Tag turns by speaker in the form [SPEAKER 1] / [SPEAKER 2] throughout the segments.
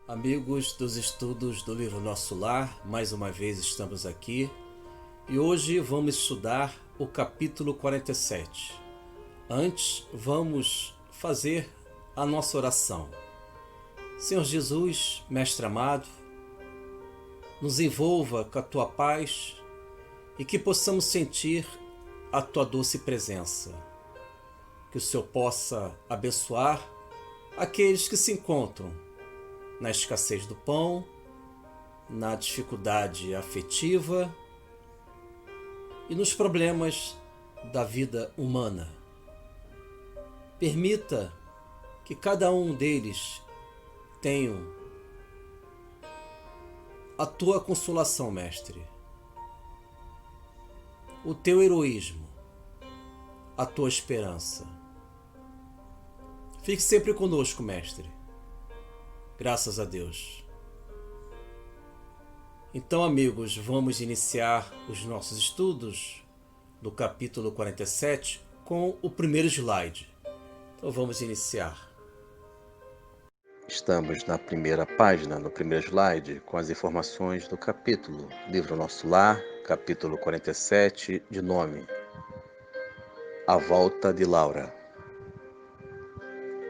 [SPEAKER 1] Amigos dos estudos do livro Nosso Lar, mais uma vez estamos aqui e hoje vamos estudar o capítulo 47. Antes, vamos fazer a nossa oração. Senhor Jesus, Mestre amado, nos envolva com a Tua paz e que possamos sentir a Tua doce presença. Que o Senhor possa abençoar aqueles que se encontram na escassez do pão, na dificuldade afetiva e nos problemas da vida humana. Permita que cada um deles tenha a tua consolação, Mestre, o teu heroísmo, a tua esperança. Fique sempre conosco, Mestre. Graças a Deus. Então, amigos, vamos iniciar os nossos estudos do capítulo 47 com o primeiro slide. Então, vamos iniciar.
[SPEAKER 2] Estamos na primeira página, no primeiro slide, com as informações do capítulo. Livro Nosso Lar, capítulo 47, de nome A Volta de Laura.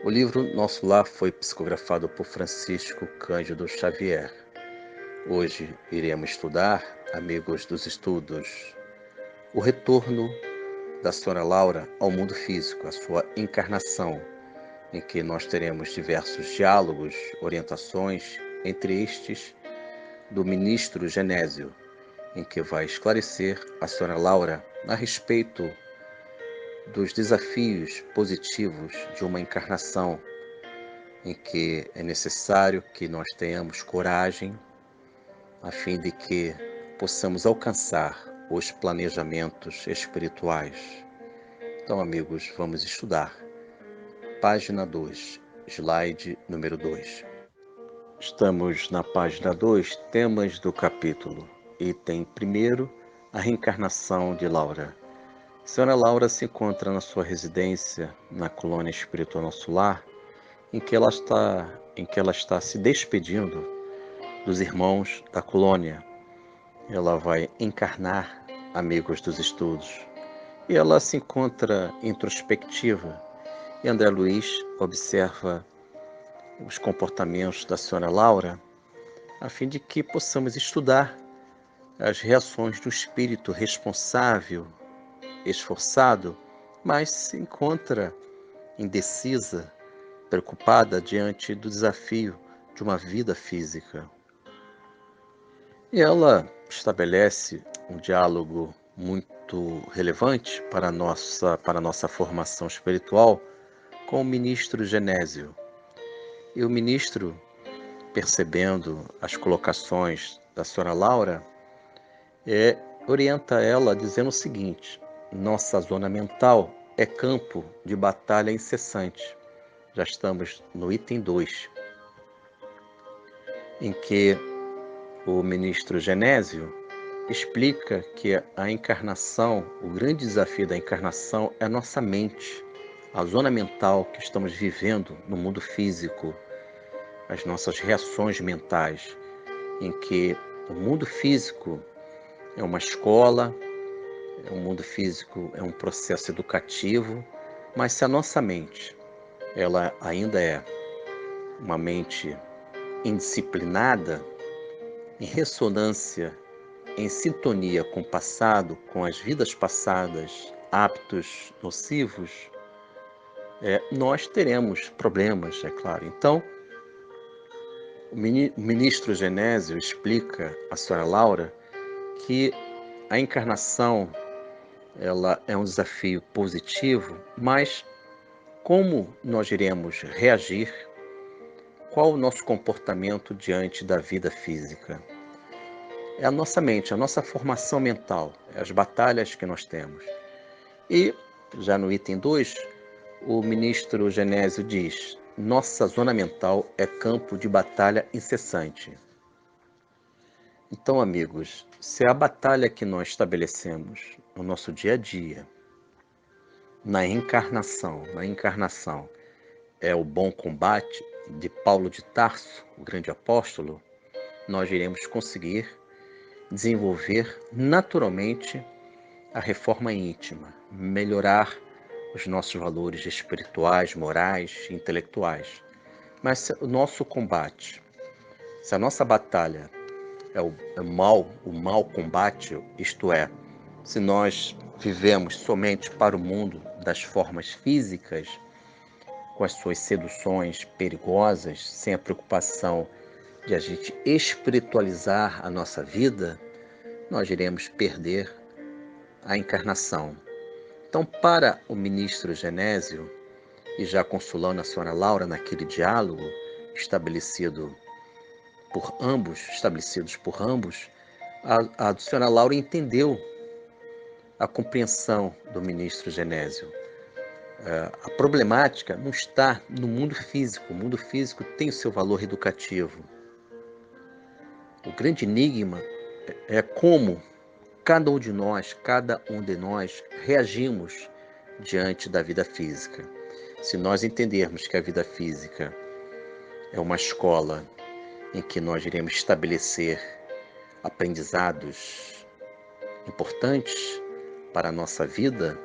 [SPEAKER 2] O livro Nosso Lar foi psicografado por Francisco Cândido Xavier. Hoje iremos estudar, amigos dos estudos, o retorno da Sra. Laura ao mundo físico, a sua encarnação, em que nós teremos diversos diálogos, orientações, entre estes do ministro Genésio, em que vai esclarecer a Sra. Laura a respeito dos desafios positivos de uma encarnação, em que é necessário que nós tenhamos coragem, a fim de que possamos alcançar os planejamentos espirituais. Então, amigos, vamos estudar. Página 2, slide número 2. Estamos na página 2, temas do capítulo. Item 1, a reencarnação de Laura. Sra. Laura se encontra na sua residência, na colônia espiritual Nosso Lar, em que ela está se despedindo dos irmãos da colônia. Ela vai encarnar, amigos dos estudos, e ela se encontra introspectiva. E André Luiz observa os comportamentos da Sra. Laura, a fim de que possamos estudar as reações do espírito responsável, esforçado, mas se encontra indecisa, preocupada diante do desafio de uma vida física. E ela estabelece um diálogo muito relevante para a nossa formação espiritual com o ministro Genésio. E o ministro, percebendo as colocações da Sra. Laura, orienta ela dizendo o seguinte: nossa zona mental é campo de batalha incessante. Já estamos no item 2, em que o ministro Genésio explica que a encarnação, o grande desafio da encarnação é a nossa mente, a zona mental que estamos vivendo no mundo físico, as nossas reações mentais, em que o mundo físico é uma escola, o mundo físico é um processo educativo, mas se a nossa mente, ela ainda é uma mente indisciplinada, em ressonância, em sintonia com o passado, com as vidas passadas, hábitos nocivos, nós teremos problemas, é claro. Então, o ministro Genésio explica à Sra. Laura que a encarnação ela é um desafio positivo, mas como nós iremos reagir? Qual o nosso comportamento diante da vida física? É a nossa mente, a nossa formação mental, as batalhas que nós temos. E, já no item 2, o ministro Genésio diz: nossa zona mental é campo de batalha incessante. Então, amigos, se a batalha que nós estabelecemos no nosso dia a dia, na encarnação, é o bom combate, de Paulo de Tarso, o grande apóstolo, nós iremos conseguir desenvolver naturalmente a reforma íntima, melhorar os nossos valores espirituais, morais, intelectuais. Mas se o nosso combate, se a nossa batalha é o mal combate, isto é, se nós vivemos somente para o mundo das formas físicas, com as suas seduções perigosas, sem a preocupação de a gente espiritualizar a nossa vida, nós iremos perder a encarnação. Então, para o ministro Genésio, e já consulando a senhora Laura naquele diálogo estabelecidos por ambos, a senhora Laura entendeu a compreensão do ministro Genésio. A problemática não está no mundo físico. O mundo físico tem o seu valor educativo. O grande enigma é como cada um de nós reagimos diante da vida física. Se nós entendermos que a vida física é uma escola em que nós iremos estabelecer aprendizados importantes para a nossa vida,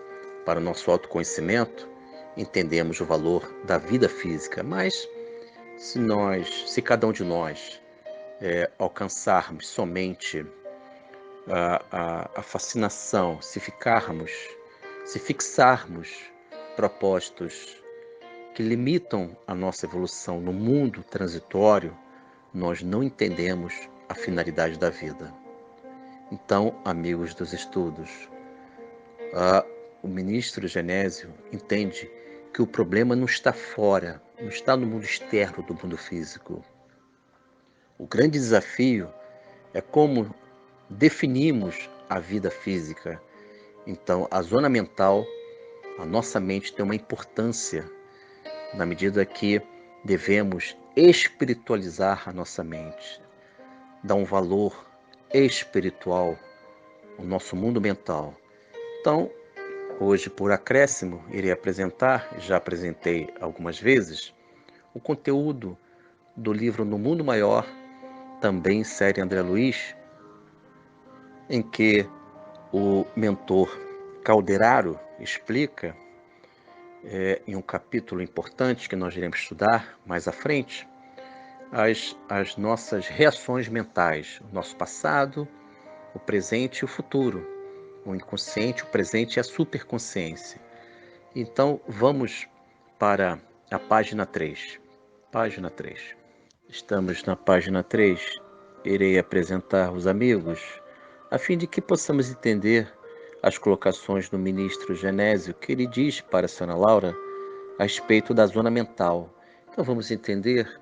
[SPEAKER 2] para o nosso autoconhecimento, entendemos o valor da vida física. Mas se cada um de nós alcançarmos somente a fascinação, se fixarmos propósitos que limitam a nossa evolução no mundo transitório, nós não entendemos a finalidade da vida. Então, amigos dos estudos, o ministro Genésio entende que o problema não está fora, não está no mundo externo do mundo físico. O grande desafio é como definimos a vida física. Então, a zona mental, a nossa mente tem uma importância na medida que devemos espiritualizar a nossa mente, dar um valor espiritual ao nosso mundo mental. Então, hoje, por acréscimo, irei apresentar, já apresentei algumas vezes, o conteúdo do livro No Mundo Maior, também série André Luiz, em que o mentor Calderaro explica, em um capítulo importante que nós iremos estudar mais à frente, as nossas reações mentais, o nosso passado, o presente e o futuro, o inconsciente, o presente e a superconsciência. Então, vamos para a página 3. Página 3. Estamos na página 3. Irei apresentar os amigos, a fim de que possamos entender as colocações do ministro Genésio, que ele diz para a senhora Laura a respeito da zona mental. Então vamos entender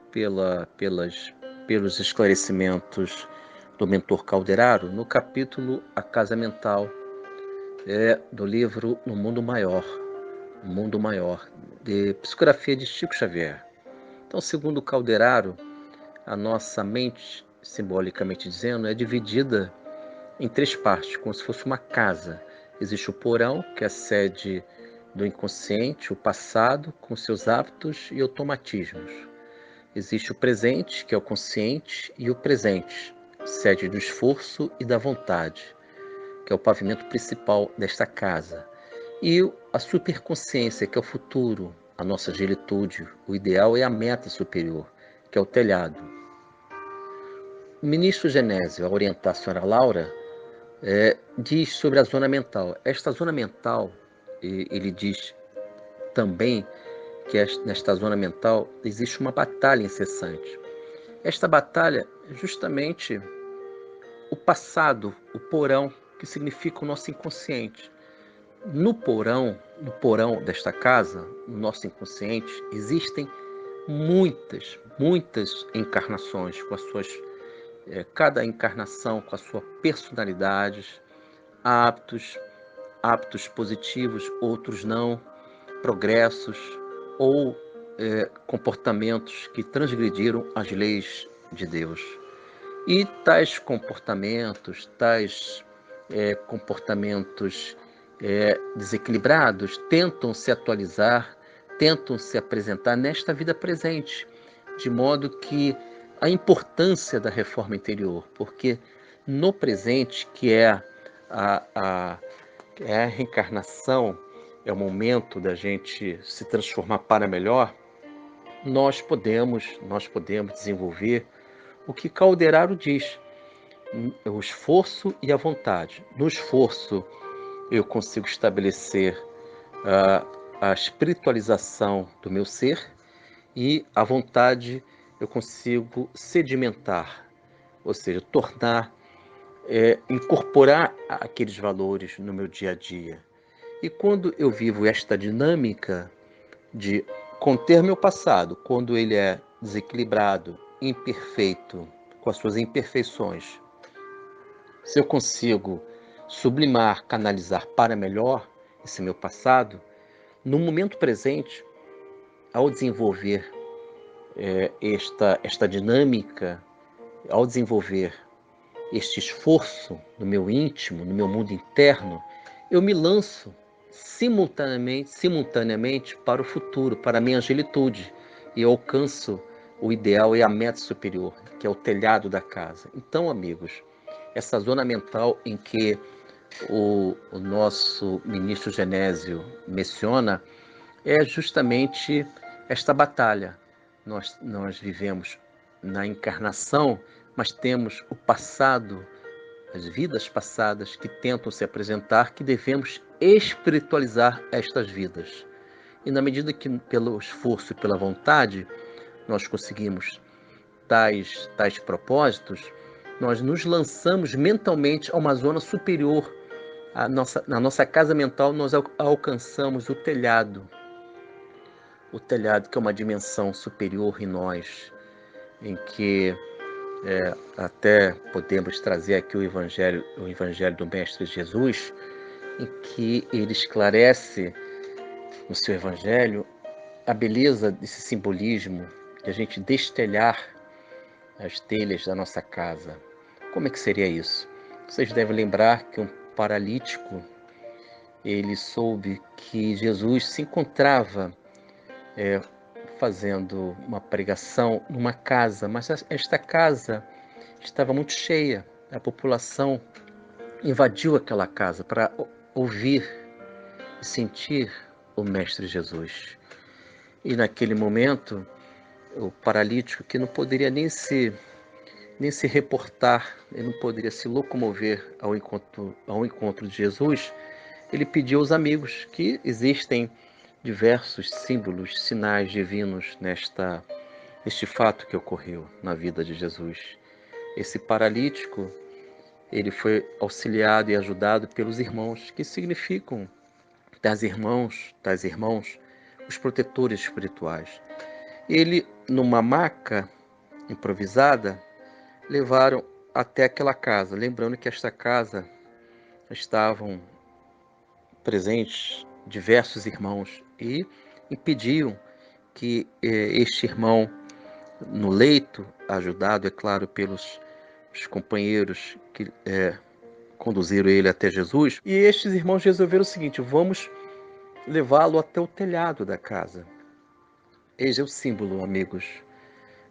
[SPEAKER 2] pelos esclarecimentos do mentor Calderaro no capítulo A Casa Mental, do livro No Mundo Maior, de psicografia de Chico Xavier. Então, segundo Calderaro, a nossa mente, simbolicamente dizendo, é dividida em 3 partes, como se fosse uma casa. Existe o porão, que é a sede do inconsciente, o passado, com seus hábitos e automatismos. Existe o presente, que é o consciente, e o presente, sede do esforço e da vontade, que é o pavimento principal desta casa. E a superconsciência, que é o futuro, a nossa agilitude, o ideal e a meta superior, que é o telhado. O ministro Genésio, ao orientar a senhora Laura, diz sobre a zona mental. Esta zona mental, ele diz também que nesta zona mental existe uma batalha incessante. Esta batalha é justamente o passado, o porão, que significa o nosso inconsciente. No porão desta casa, no nosso inconsciente, existem muitas encarnações com as suas cada encarnação com a sua personalidade, hábitos positivos, outros não, progressos ou comportamentos que transgrediram as leis de Deus. E tais comportamentos desequilibrados tentam se atualizar, tentam se apresentar nesta vida presente, de modo que a importância da reforma interior, porque no presente, que é a reencarnação, é o momento da gente se transformar para melhor, nós podemos desenvolver o que Calderaro diz, o esforço e a vontade. No esforço, eu consigo estabelecer a espiritualização do meu ser, e a vontade eu consigo sedimentar, ou seja, tornar, incorporar aqueles valores no meu dia a dia. E quando eu vivo esta dinâmica de conter meu passado, quando ele é desequilibrado, imperfeito, com as suas imperfeições, se eu consigo sublimar, canalizar para melhor esse meu passado, no momento presente, ao desenvolver esta dinâmica, ao desenvolver este esforço no meu íntimo, no meu mundo interno, eu me lanço simultaneamente para o futuro, para a minha angelitude, e eu alcanço o ideal e a meta superior, que é o telhado da casa. Então, amigos, essa zona mental em que o nosso ministro Genésio menciona é justamente esta batalha. Nós vivemos na encarnação, mas temos o passado, as vidas passadas que tentam se apresentar, que devemos espiritualizar estas vidas. E na medida que, pelo esforço e pela vontade, nós conseguimos tais propósitos, nós nos lançamos mentalmente a uma zona superior. Na nossa casa mental, nós alcançamos o telhado que é uma dimensão superior em nós, em que até podemos trazer aqui o Evangelho do Mestre Jesus, em que ele esclarece no seu Evangelho a beleza desse simbolismo de a gente destelhar as telhas da nossa casa. Como é que seria isso? Vocês devem lembrar que um paralítico, ele soube que Jesus se encontrava fazendo uma pregação numa casa, mas esta casa estava muito cheia. A população invadiu aquela casa para ouvir e sentir o Mestre Jesus. E naquele momento, o paralítico, que não poderia nem se reportar, ele não poderia se locomover ao encontro de Jesus, ele pediu aos amigos que existem diversos símbolos, sinais divinos neste fato que ocorreu na vida de Jesus. Esse paralítico, ele foi auxiliado e ajudado pelos irmãos, que significam tais irmãos, os protetores espirituais. Ele, numa maca improvisada, levaram até aquela casa, lembrando que esta casa estavam presentes diversos irmãos e impediam que este irmão, no leito, ajudado, é claro, pelos companheiros que conduziram ele até Jesus, e estes irmãos resolveram o seguinte: vamos levá-lo até o telhado da casa. Eis é o símbolo, amigos,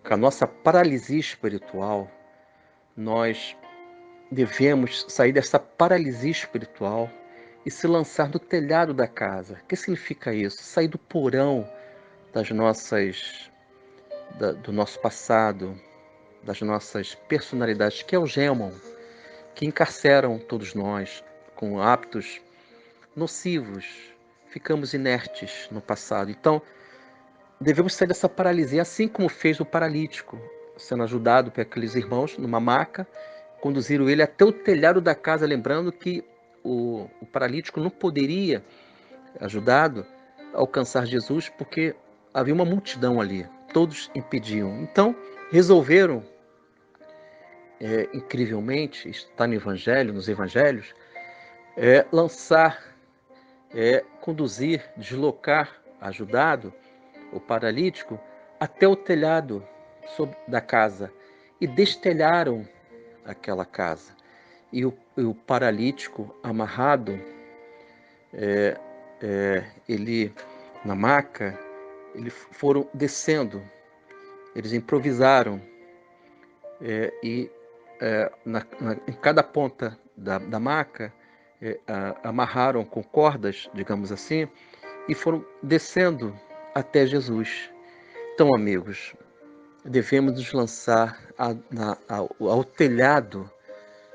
[SPEAKER 2] que a nossa paralisia espiritual, nós devemos sair dessa paralisia espiritual e se lançar no telhado da casa. O que significa isso? Sair do porão do nosso passado, das nossas personalidades que algemam, que encarceram todos nós com hábitos nocivos. Ficamos inertes no passado. Então, devemos sair dessa paralisia, assim como fez o paralítico, sendo ajudado por aqueles irmãos numa maca, conduziram ele até o telhado da casa, lembrando que o paralítico não poderia, ajudado, alcançar Jesus, porque havia uma multidão ali, todos impediam. Então, resolveram, incrivelmente, está no Evangelho, nos Evangelhos, lançar, conduzir, deslocar, ajudado, o paralítico até o telhado da casa e destelharam aquela casa. E o paralítico amarrado, ele na maca, eles foram descendo Eles improvisaram em cada ponta da maca amarraram com cordas, digamos assim, e foram descendo até Jesus. Então, amigos, devemos nos lançar ao telhado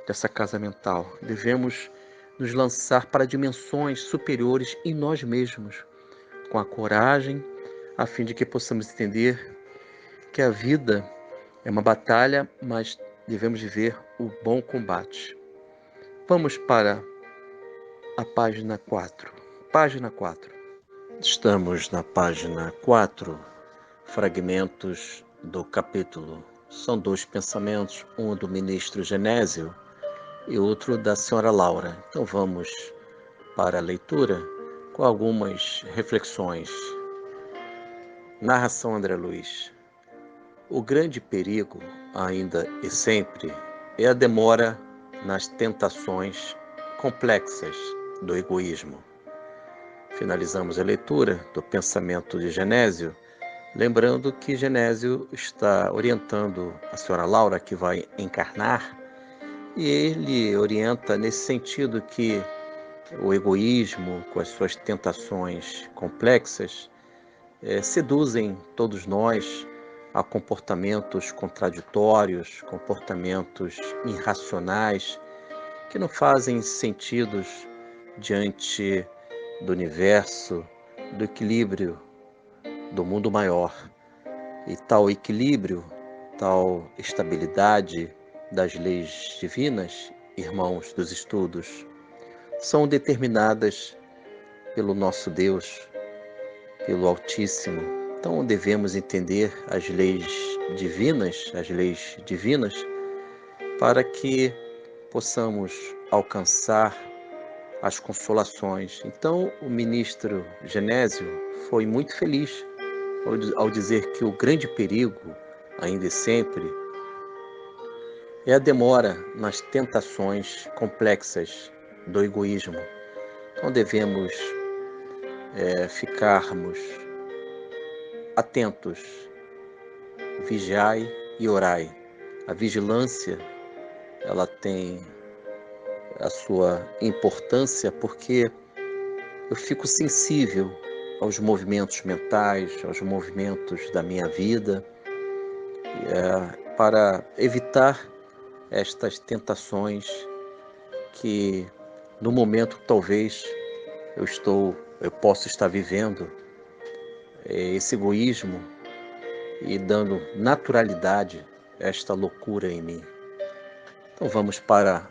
[SPEAKER 2] dessa casa mental. Devemos nos lançar para dimensões superiores em nós mesmos, com a coragem, a fim de que possamos entender que a vida é uma batalha, mas devemos viver o bom combate. Vamos para a página 4. Página 4. Estamos na página 4, fragmentos do capítulo. São dois pensamentos, um do ministro Genésio e outro da senhora Laura. Então vamos para a leitura com algumas reflexões. Narração André Luiz. O grande perigo, ainda e sempre, é a demora nas tentações complexas do egoísmo. Finalizamos a leitura do pensamento de Genésio, lembrando que Genésio está orientando a senhora Laura, que vai encarnar, e ele orienta nesse sentido que o egoísmo, com as suas tentações complexas, seduzem todos nós a comportamentos contraditórios, comportamentos irracionais, que não fazem sentido diante do universo, do equilíbrio do mundo maior. E tal equilíbrio, tal estabilidade das leis divinas, irmãos dos estudos, são determinadas pelo nosso Deus, pelo Altíssimo. Então devemos entender as leis divinas, para que possamos alcançar as consolações. Então o ministro Genésio foi muito feliz ao dizer que o grande perigo, ainda e sempre, é a demora nas tentações complexas do egoísmo. Então devemos ficarmos atentos, vigiai e orai. A vigilância, ela tem a sua importância porque eu fico sensível aos movimentos mentais, aos movimentos da minha vida, para evitar estas tentações que no momento talvez eu possa estar vivendo esse egoísmo e dando naturalidade a esta loucura em mim. Então vamos para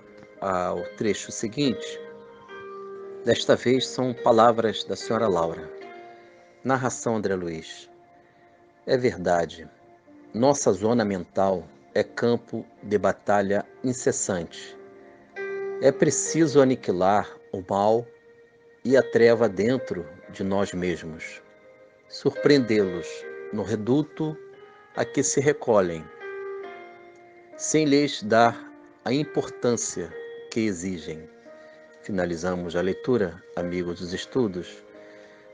[SPEAKER 2] o trecho seguinte. Desta vez são palavras da senhora Laura. Narração André Luiz. É verdade, nossa zona mental é campo de batalha incessante. É preciso aniquilar o mal e a treva dentro de nós mesmos, surpreendê-los no reduto a que se recolhem, sem lhes dar a importância que exigem. Finalizamos a leitura, amigos dos estudos.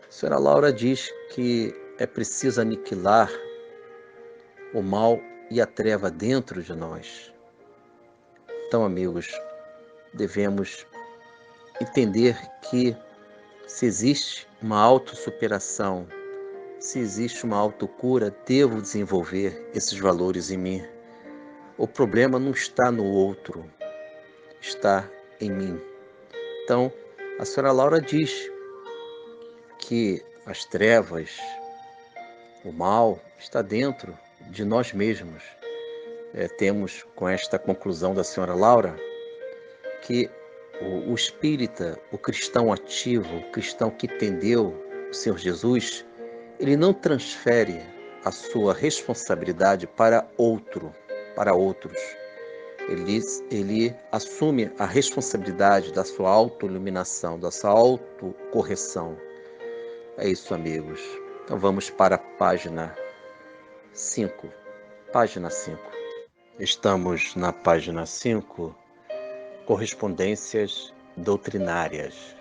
[SPEAKER 2] A senhora Laura diz que é preciso aniquilar o mal e a treva dentro de nós. Então, amigos, devemos entender que se existe uma autossuperação, se existe uma autocura, devo desenvolver esses valores em mim. O problema não está no outro, está em mim. Então, a senhora Laura diz que as trevas, o mal, está dentro de nós mesmos. Temos, com esta conclusão da senhora Laura, que o espírita, o cristão ativo, o cristão que entendeu o Senhor Jesus, ele não transfere a sua responsabilidade para outros. Ele assume a responsabilidade da sua autoiluminação, da sua autocorreção. É isso, amigos. Então vamos para a página 5. Página 5. Estamos na página 5, correspondências doutrinárias.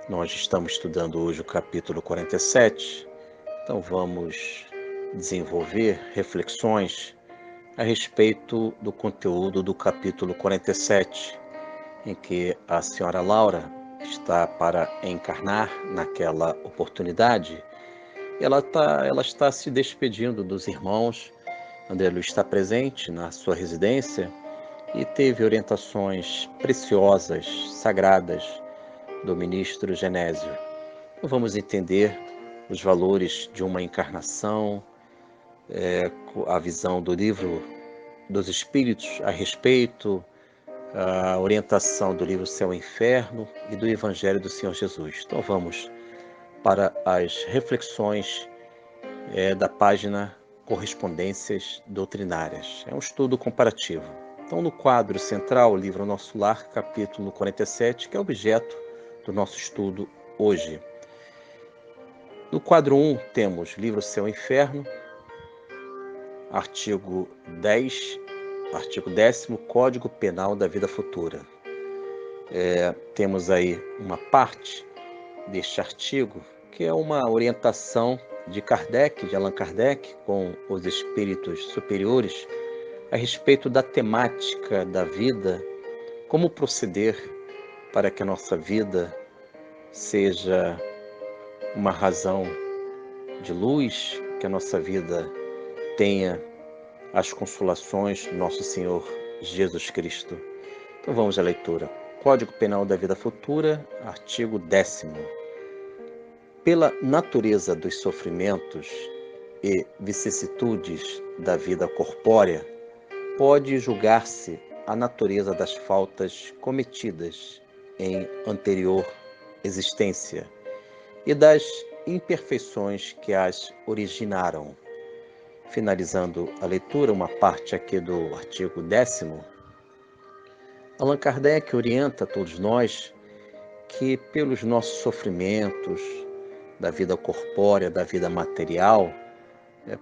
[SPEAKER 2] Nós estamos estudando hoje o capítulo 47, então vamos desenvolver reflexões a respeito do conteúdo do capítulo 47, em que a senhora Laura está para encarnar naquela oportunidade. Ela está se despedindo dos irmãos. André Luiz está presente na sua residência e teve orientações preciosas, sagradas, do ministro Genésio. Vamos entender os valores de uma encarnação, a visão do livro dos Espíritos a respeito, a orientação do livro Céu e Inferno e do Evangelho do Senhor Jesus. Então vamos para as reflexões da página Correspondências Doutrinárias. É um estudo comparativo. Então, no quadro central, o livro Nosso Lar, capítulo 47, que é objeto do nosso estudo hoje. No quadro 1, temos livro Céu e Inferno, artigo 10, artigo 10º, Código Penal da Vida Futura. Temos aí uma parte deste artigo, que é uma orientação de Kardec, de Allan Kardec, com os espíritos superiores, a respeito da temática da vida, como proceder para que a nossa vida seja uma razão de luz, que a nossa vida tenha as consolações do nosso Senhor Jesus Cristo. Então vamos à leitura. Código Penal da Vida Futura, artigo 10º. Pela natureza dos sofrimentos e vicissitudes da vida corpórea, pode julgar-se a natureza das faltas cometidas em anterior existência e das imperfeições que as originaram. Finalizando a leitura, uma parte aqui do artigo 10º, Allan Kardec orienta a todos nós que pelos nossos sofrimentos da vida corpórea, da vida material,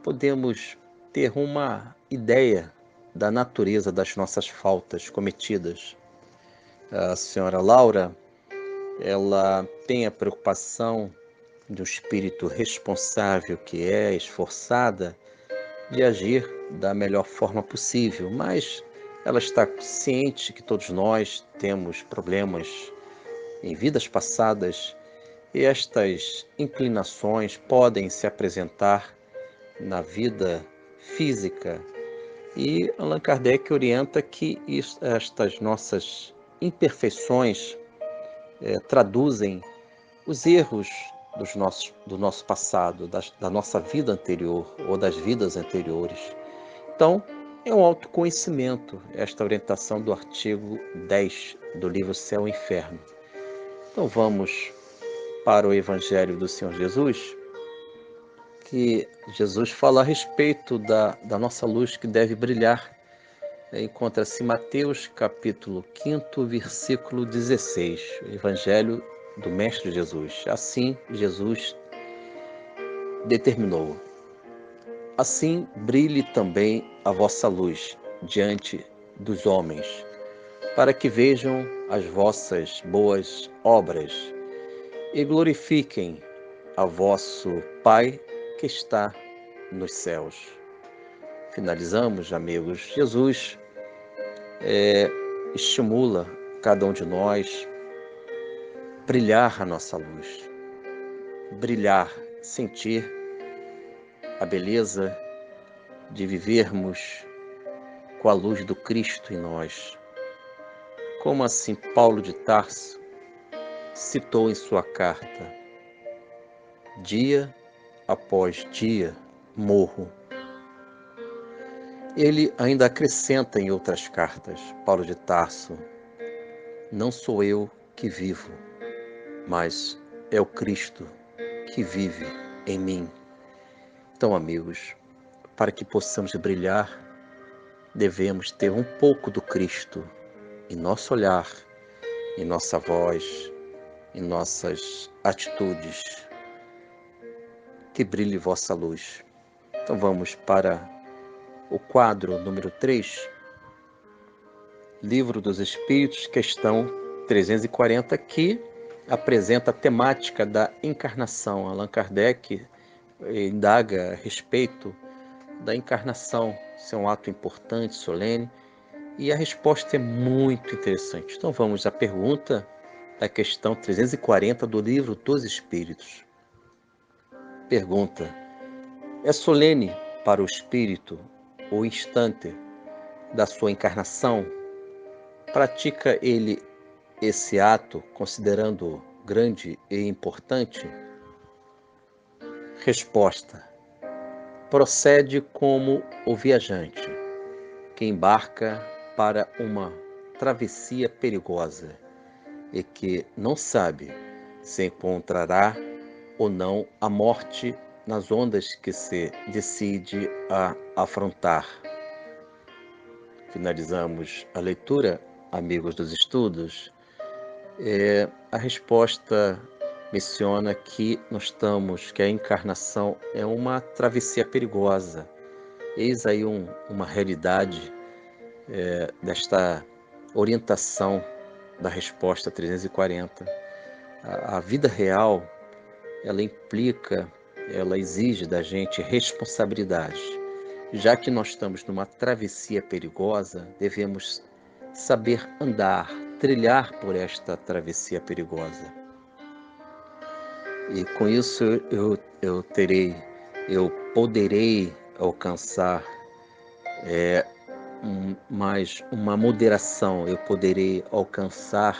[SPEAKER 2] podemos ter uma ideia da natureza das nossas faltas cometidas. A senhora Laura, ela tem a preocupação de um espírito responsável que é esforçada de agir da melhor forma possível, mas ela está ciente que todos nós temos problemas em vidas passadas e estas inclinações podem se apresentar na vida física. E Allan Kardec orienta que estas nossas imperfeições traduzem os erros do nosso passado, da nossa vida anterior ou das vidas anteriores. Então, é um autoconhecimento esta orientação do artigo 10 do livro Céu e Inferno. Então vamos para o Evangelho do Senhor Jesus, que Jesus fala a respeito da nossa luz que deve brilhar. Encontra-se em Mateus, capítulo 5, versículo 16, o Evangelho do Mestre Jesus. Assim, Jesus determinou: assim brilhe também a vossa luz diante dos homens, para que vejam as vossas boas obras e glorifiquem a vosso Pai que está nos céus. Finalizamos, amigos. Jesus estimula cada um de nós brilhar a nossa luz, brilhar, sentir a beleza de vivermos com a luz do Cristo em nós. Como assim Paulo de Tarso citou em sua carta: dia após dia morro. Ele ainda acrescenta em outras cartas, Paulo de Tarso: não sou eu que vivo, mas é o Cristo que vive em mim. Então, amigos, para que possamos brilhar, devemos ter um pouco do Cristo em nosso olhar, em nossa voz, em nossas atitudes. Que brilhe vossa luz. Então vamos para o quadro número 3, Livro dos Espíritos, questão 340, que apresenta a temática da encarnação. Allan Kardec indaga a respeito da encarnação, se é um ato importante, solene, e a resposta é muito interessante. Então vamos à pergunta da questão 340 do Livro dos Espíritos. Pergunta: é solene para o espírito o instante da sua encarnação? Pratica ele esse ato considerando-o grande e importante? Resposta: procede como o viajante que embarca para uma travessia perigosa e que não sabe se encontrará ou não a morte nas ondas que se decide a afrontar. Finalizamos a leitura, amigos dos estudos. A resposta menciona que que a encarnação é uma travessia perigosa. Eis aí uma realidade desta orientação da resposta 340. A vida real, ela exige da gente responsabilidade. Já que nós estamos numa travessia perigosa, devemos saber andar, trilhar por esta travessia perigosa. E com isso eu poderei alcançar mais uma moderação, eu poderei alcançar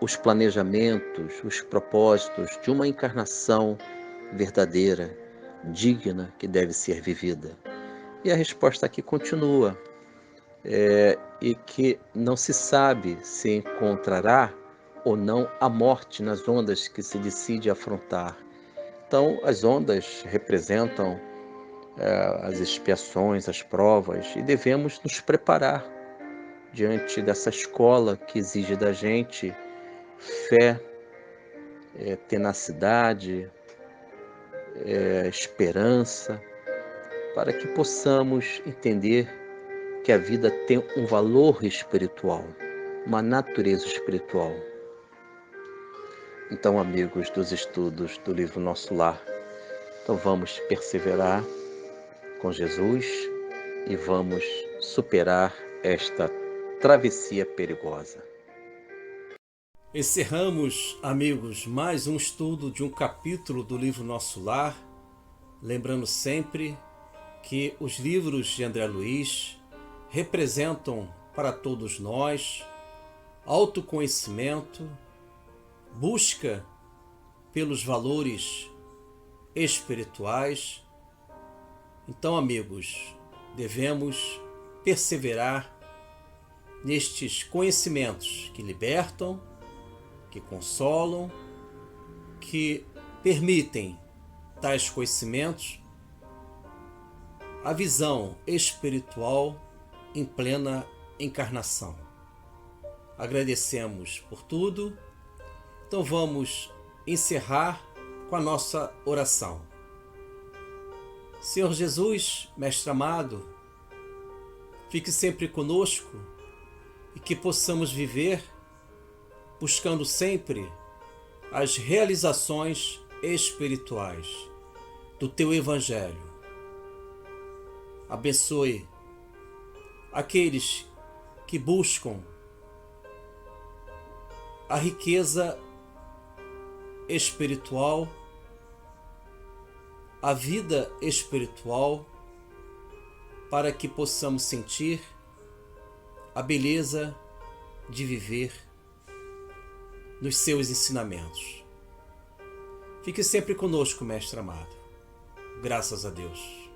[SPEAKER 2] os planejamentos, os propósitos de uma encarnação verdadeira, digna, que deve ser vivida. E a resposta aqui continua, e que não se sabe se encontrará ou não a morte nas ondas que se decide afrontar. Então, as ondas representam as expiações, as provas, e devemos nos preparar diante dessa escola que exige da gente fé, tenacidade, esperança, para que possamos entender que a vida tem um valor espiritual, uma natureza espiritual. Então, amigos dos estudos do livro Nosso Lar, então vamos perseverar com Jesus e vamos superar esta travessia perigosa.
[SPEAKER 1] Encerramos, amigos, mais um estudo de um capítulo do livro Nosso Lar, lembrando sempre que os livros de André Luiz representam para todos nós autoconhecimento, busca pelos valores espirituais. Então, amigos, devemos perseverar nestes conhecimentos que libertam, que consolam, que permitem tais conhecimentos a visão espiritual em plena encarnação. Agradecemos por tudo. Então vamos encerrar com a nossa oração. Senhor Jesus, Mestre amado, fique sempre conosco e que possamos viver buscando sempre as realizações espirituais do Teu Evangelho. Abençoe aqueles que buscam a riqueza espiritual, a vida espiritual, para que possamos sentir a beleza de viver nos seus ensinamentos. Fique sempre conosco, Mestre amado. Graças a Deus.